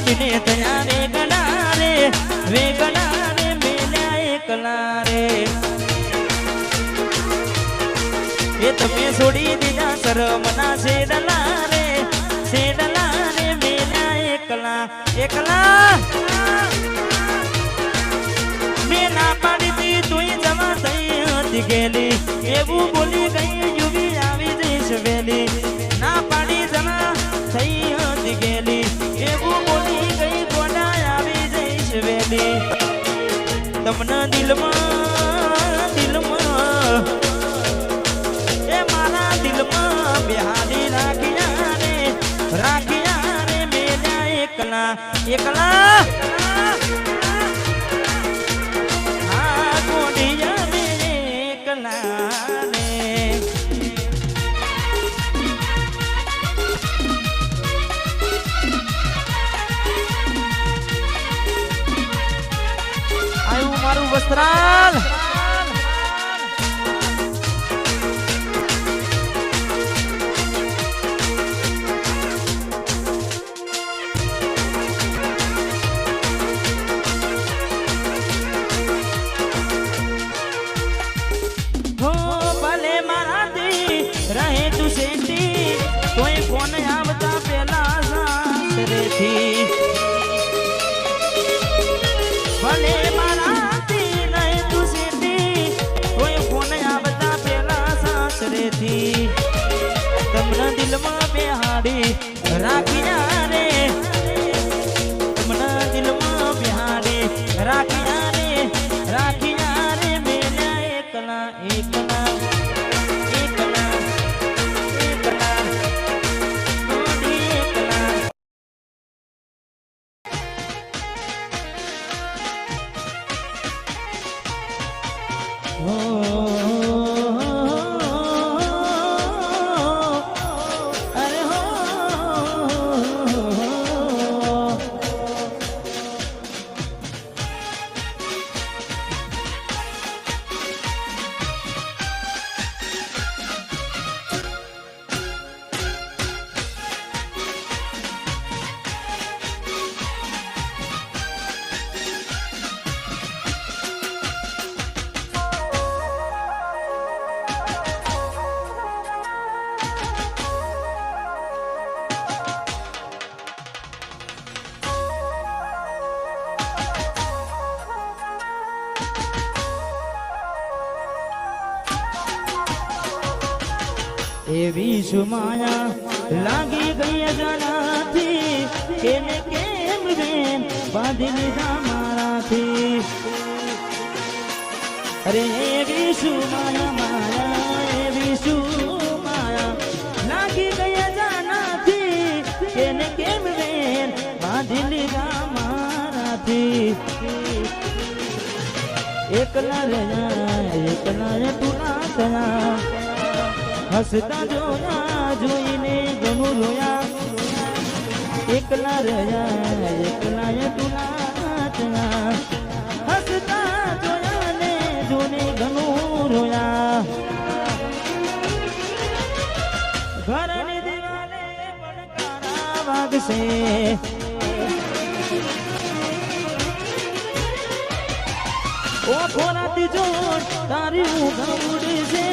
દિને તયા વેગડા રે મેલ્યા એકલા રે એ તમે છોડી દીધા શરમના શેડલા રે મેલ્યા એકલા મેં ના પાડી દી તુંય જવા થઈ હતી ગેલી એવું બોલી ગઈ યુવી આવી જઈશ વેલી ના પાડી જવા થઈ હતી ગેલી એવું બોલી ગઈ ગોડા આવી જઈશ વેલી તમને દિલમાં એ મારા દિલમાં બિહારી રાખ્યા રે મેલ્યા એકલા હા ગોડિયા રે એકલા રે આયું મારું વસ્ત્રાલ રહે તું શેઠી કોઈ ફોન આવતા પેલા સાસરેથી ભલે મારાથી રહે તું શેઠી કોઈ ફોન આવતા પેલા સાસરેથી તમને દિલમાં બેહાડી રાખ્યા રે તમને દિલમાં બેહાડી રાખ્યા રે મેલ્યા એકલા એવી સુમાયા લાગી ગઈ અજાણાથી કેને કેમ બેન બાંધી લીધા મારાથી અરે એવી સુમાયા લાગી ગઈ અજાણાથી કેને કેમ બેન બાંધી લીધા મારાથી એકલા તું ના થયા હસતા જોયા જોઈને ઘણું રોયા એકલા તુલા હસતા જોયા ને જોને ઘણું રોયા ઘરની દિવાલે પડકારા વાગશે ઓ ખોરાતી જોડ તારી ઊંઘ ઉડશે